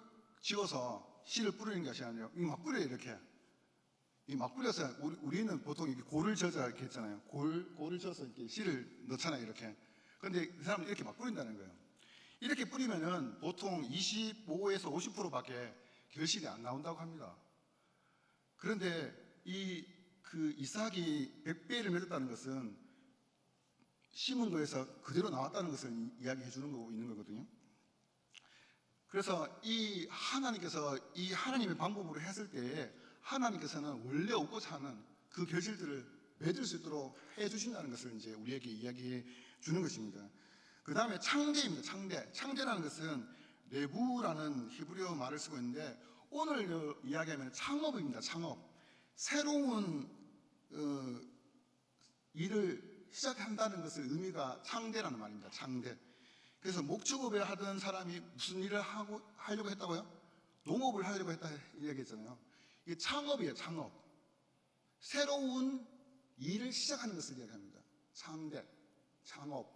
지어서 씨를 뿌리는 것이 아니라 막 뿌려요. 이렇게 막 뿌려서 우리는 보통 이렇게 골을 져서 이렇게 했잖아요. 골을 져서 이렇게 씨를 넣잖아요. 이렇게. 그런데 이 사람은 이렇게 막 뿌린다는 거예요. 이렇게 뿌리면은 보통 25에서 50%밖에 결실이 안 나온다고 합니다. 그런데 이삭이 100배를 맺었다는 것은 심은 거에서 그대로 나왔다는 것을 이야기해 주는 거고 있는 거거든요. 그래서 이 하나님께서 이 하나님의 방법으로 했을 때에 하나님께서는 원래 없고자 하는 그 결실들을 맺을 수 있도록 해 주신다는 것을 이제 우리에게 이야기해 주는 것입니다. 그 다음에 창대입니다. 창대라는 것은 레부라는 히브리어 말을 쓰고 있는데 오늘 이야기하면 창업입니다. 창업. 새로운 일을 시작한다는 것을 의미가 창대라는 말입니다. 창대. 그래서 목축업에 하던 사람이 무슨 일을 하려고 했다고요? 농업을 하려고 했다 이야기했잖아요. 이게 창업이에요. 창업. 새로운 일을 시작하는 것을 이야기합니다. 창대, 창업.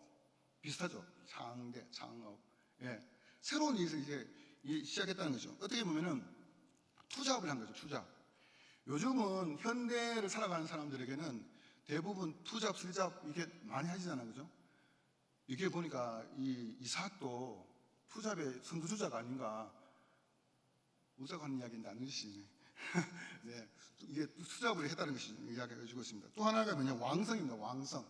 비슷하죠? 창대, 창업. 예. 새로운 일을 이제 시작했다는 거죠. 어떻게 보면은 투잡을 한 거죠. 투잡. 요즘은 현대를 살아가는 사람들에게는 대부분 투잡, 쓰잡 이게 많이 하시잖아요. 그죠? 이게 보니까 이삭도 투잡의 선두주자가 아닌가. 우자고 하는 이야기인데 안 해주시네. 네. 이게 투잡을 했다는 것이 이야기해 주고 있습니다. 또 하나가 뭐냐? 왕성입니다. 왕성.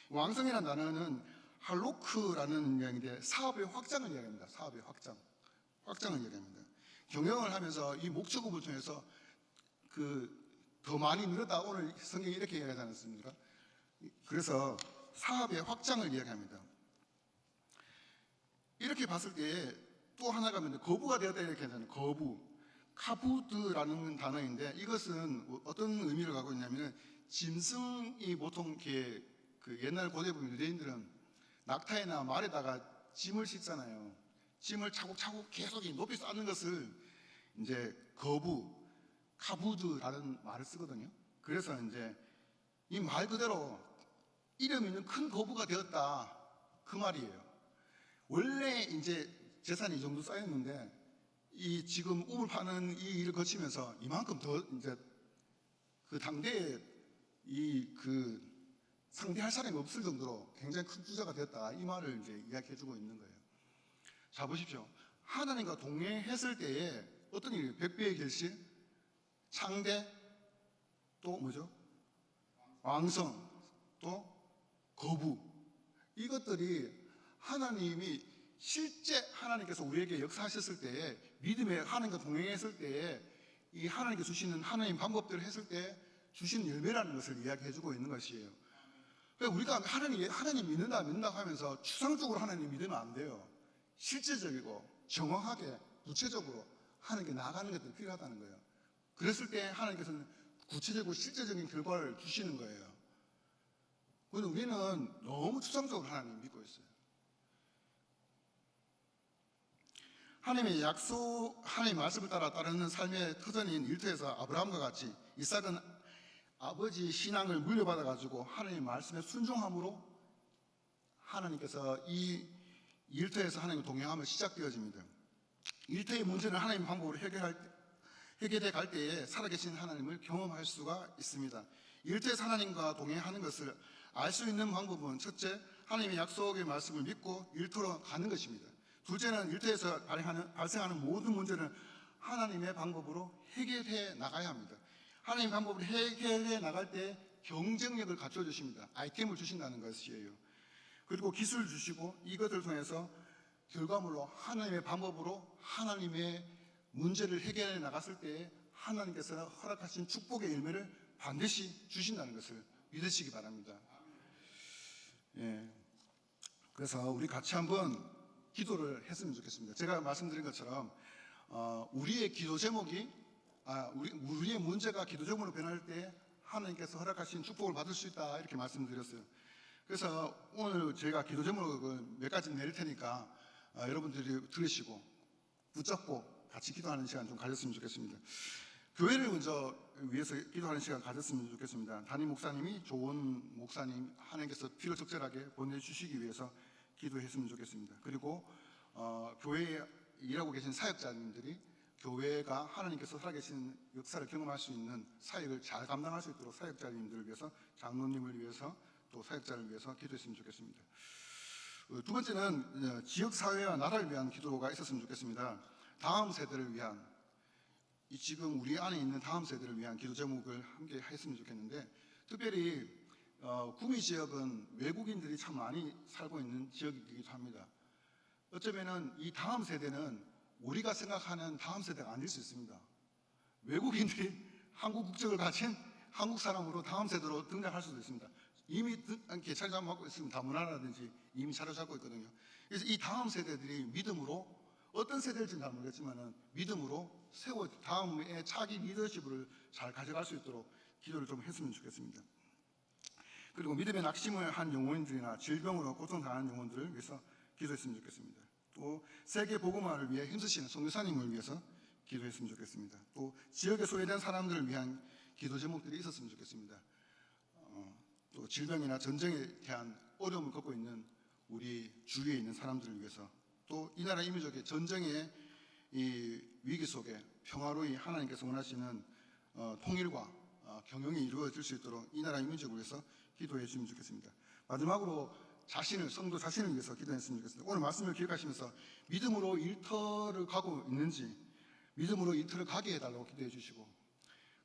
왕성이라는 단어는 할로크라는 이야기인데 사업의 확장을 이야기합니다. 사업의 확장을 이야기합니다. 경영을 하면서 이 목적업을 통해서 더 많이 늘었다. 오늘 성경이 이렇게 이야기하지 않았습니까? 그래서 사업의 확장을 이야기합니다. 이렇게 봤을 때 또 하나가 뭐냐? 거부가 되었다 이렇게 하잖아요. 거부. 카부드라는 단어인데 이것은 어떤 의미를 갖고 있냐면은 짐승이 보통 이렇게 옛날 고대 보면 유대인들은 낙타에나 말에다가 짐을 싣잖아요. 짐을 차곡차곡 계속 높이 쌓는 것을 이제 거부, 카부드라는 말을 쓰거든요. 그래서 이제 이 말 그대로 이름 있는 큰 거부가 되었다 그 말이에요. 원래 이제 재산이 이 정도 쌓였는데 이 지금 우물 파는 이 일을 거치면서 이만큼 더 이제 그 당대에 상대할 사람이 없을 정도로 굉장히 큰 부자가 되었다. 이 말을 이제 이야기해 주고 있는 거예요. 자, 보십시오. 하나님과 동행했을 때에 어떤 일이에요? 100배의 결실, 창대, 또 뭐죠? 왕성, 또 거부. 이것들이 하나님이 실제 하나님께서 우리에게 역사하셨을 때에 믿음의 하나님과 동행했을 때에 이 하나님께 주시는 하나님 방법들을 했을 때 주신 열매라는 것을 이야기해 주고 있는 것이에요. 우리가 하나님 믿는다고 하면서 추상적으로 하나님 믿으면 안 돼요. 실제적이고 정확하게 구체적으로 하나님께 나아가는 것들이 필요하다는 거예요. 그랬을 때 하나님께서는 구체적이고 실제적인 결과를 주시는 거예요. 그런데 우리는 너무 추상적으로 하나님 믿고 있어요. 하나님의 약속, 하나님의 말씀을 따르는 삶의 터전인 일터에서 아브라함과 같이 이삭은 아버지 신앙을 물려받아가지고 하나님의 말씀에 순종함으로 하나님께서 이 일터에서 하나님과 동행하며 시작되어집니다. 일터의 문제는 하나님의 방법으로 해결해 갈 때에 살아계신 하나님을 경험할 수가 있습니다. 일터에서 하나님과 동행하는 것을 알 수 있는 방법은 첫째, 하나님의 약속의 말씀을 믿고 일터로 가는 것입니다. 둘째는 일터에서 발생하는 모든 문제는 하나님의 방법으로 해결해 나가야 합니다. 하나님의 방법으로 해결해 나갈 때 경쟁력을 갖춰주십니다. 아이템을 주신다는 것이에요. 그리고 기술을 주시고 이것을 통해서 결과물로 하나님의 방법으로 하나님의 문제를 해결해 나갔을 때에 하나님께서 허락하신 축복의 열매를 반드시 주신다는 것을 믿으시기 바랍니다. 예. 그래서 우리 같이 한번 기도를 했으면 좋겠습니다. 제가 말씀드린 것처럼 우리의 기도 제목이 우리의 문제가 기도 제목으로 변할 때 하나님께서 허락하신 축복을 받을 수 있다 이렇게 말씀드렸어요. 그래서 오늘 제가 기도 제목을 몇 가지 내릴 테니까 여러분들이 들으시고 붙잡고 같이 기도하는 시간 좀 가졌으면 좋겠습니다. 교회를 먼저 위해서 기도하는 시간 가졌으면 좋겠습니다. 담임 목사님이 좋은 목사님 하나님께서 필요 적절하게 보내주시기 위해서 기도했으면 좋겠습니다. 그리고 교회에 일하고 계신 사역자님들이 교회가 하나님께서 살아계신 역사를 경험할 수 있는 사역을 잘 감당할 수 있도록 사역자님들을 위해서, 장로님을 위해서, 또 사역자를 위해서 기도했으면 좋겠습니다. 두 번째는 지역사회와 나라를 위한 기도가 있었으면 좋겠습니다. 다음 세대를 위한, 지금 우리 안에 있는 다음 세대를 위한 기도 제목을 함께 했으면 좋겠는데, 특별히 구미 지역은 외국인들이 참 많이 살고 있는 지역이기도 합니다. 어쩌면은 이 다음 세대는 우리가 생각하는 다음 세대가 아닐 수 있습니다. 외국인들이 한국 국적을 가진 한국 사람으로 다음 세대로 등장할 수도 있습니다. 이미 자리 잡고 있으면 다문화라든지 이미 자리 잡고 있거든요. 그래서 이 다음 세대들이 믿음으로, 어떤 세대일지는 잘 모르겠지만은 믿음으로 다음에 차기 리더십을 잘 가져갈 수 있도록 기도를 좀 했으면 좋겠습니다. 그리고 믿음의 낙심을 한 영혼들이나 질병으로 고통당하는 영혼들을 위해서 기도했으면 좋겠습니다. 또 세계 복음화를 위해 힘쓰시는 선교사님을 위해서 기도했으면 좋겠습니다. 또 지역에 소외된 사람들을 위한 기도 제목들이 있었으면 좋겠습니다. 또 질병이나 전쟁에 대한 어려움을 겪고 있는 우리 주위에 있는 사람들을 위해서, 또 이 나라 이민족의 전쟁의 이 위기 속에 평화로이 하나님께서 원하시는 통일과 경영이 이루어질 수 있도록 이 나라 이민족을 위해서 기도해 주시면 좋겠습니다. 마지막으로 성도 자신을 위해서 기도했으면 좋겠습니다. 오늘 말씀을 기억하시면서 믿음으로 일터를 가고 있는지, 믿음으로 일터를 가게 해달라고 기도해 주시고,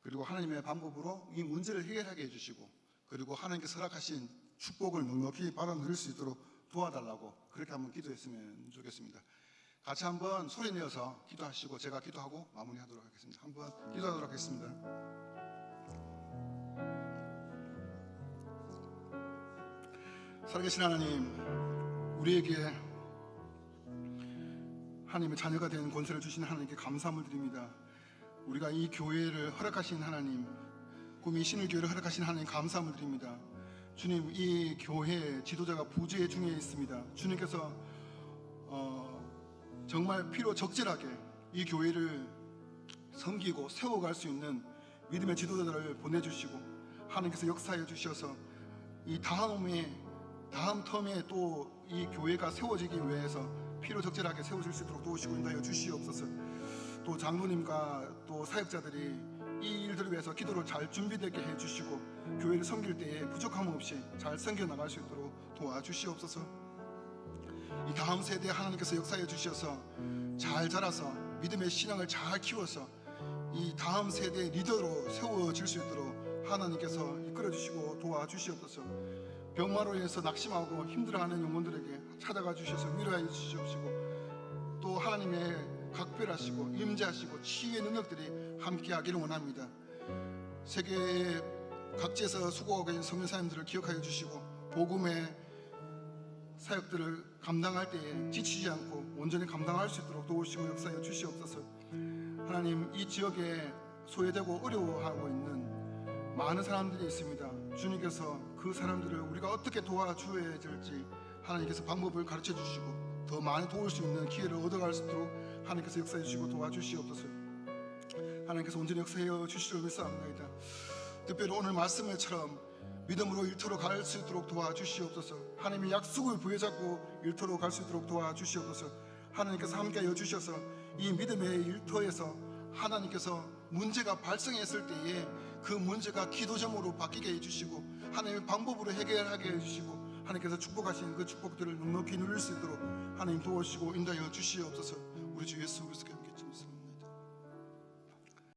그리고 하나님의 방법으로 이 문제를 해결하게 해주시고, 그리고 하나님께서 허락하신 축복을 넉넉히 받아 누릴 수 있도록 도와달라고 그렇게 한번 기도했으면 좋겠습니다. 같이 한번 소리 내어서 기도하시고 제가 기도하고 마무리하도록 하겠습니다. 한번 기도하도록 하겠습니다. 살아계신 하나님, 우리에게 하나님의 자녀가 되는 권세를 주신 하나님께 감사함을 드립니다. 우리가 이 교회를 허락하신 하나님, 구미 신일교회를 허락하신 하나님 감사함을 드립니다. 주님, 이 교회 지도자가 부재 중에 있습니다. 주님께서 정말 필요 적절하게 이 교회를 섬기고 세워갈 수 있는 믿음의 지도자들을 보내주시고 하나님께서 역사해 주셔서 이 다음 텀에 또 이 교회가 세워지기 위해서 필요 적절하게 세워질 수 있도록 도우시고 인도하여 주시옵소서. 또 장로님과 또 사역자들이 이 일들을 위해서 기도를 잘 준비되게 해주시고 교회를 섬길 때에 부족함 없이 잘 섬겨나갈 수 있도록 도와주시옵소서. 이 다음 세대에 하나님께서 역사해 주셔서 잘 자라서 믿음의 신앙을 잘 키워서 이 다음 세대의 리더로 세워질 수 있도록 하나님께서 이끌어 주시고 도와주시옵소서. 병마로 인해서 낙심하고 힘들어하는 영혼들에게 찾아가 주셔서 위로해 주시옵시고, 또 하나님의 각별하시고 임재하시고 치유의 능력들이 함께하기를 원합니다. 세계 각지에서 수고하고 계신 선교사님들을 기억하여 주시고 복음의 사역들을 감당할 때에 지치지 않고 온전히 감당할 수 있도록 도우시고 역사해 주시옵소서. 하나님, 이 지역에 소외되고 어려워하고 있는 많은 사람들이 있습니다. 주님께서 그 사람들을 우리가 어떻게 도와줘야 될지 하나님께서 방법을 가르쳐 주시고 더 많이 도울 수 있는 기회를 얻어갈 수 있도록 하나님께서 역사해 주시고 도와주시옵소서. 하나님께서 온전히 역사해 주시기를 믿사옵나이다. 특별히 오늘 말씀처럼 믿음으로 일터로 갈 수 있도록 도와주시옵소서. 하나님의 약속을 부여잡고 일터로 갈 수 있도록 도와주시옵소서. 하나님께서 함께하여 주셔서 이 믿음의 일터에서 하나님께서 문제가 발생했을 때에 그 문제가 기도점으로 바뀌게 해주시고 하나님의 방법으로 해결하게 해주시고 하나님께서 축복하신 그 축복들을 넉넉히 누릴 수 있도록 하나님 도와주시고 인도하여 주시옵소서. 우리 주 예수 그리스도께 함께 춤습니다.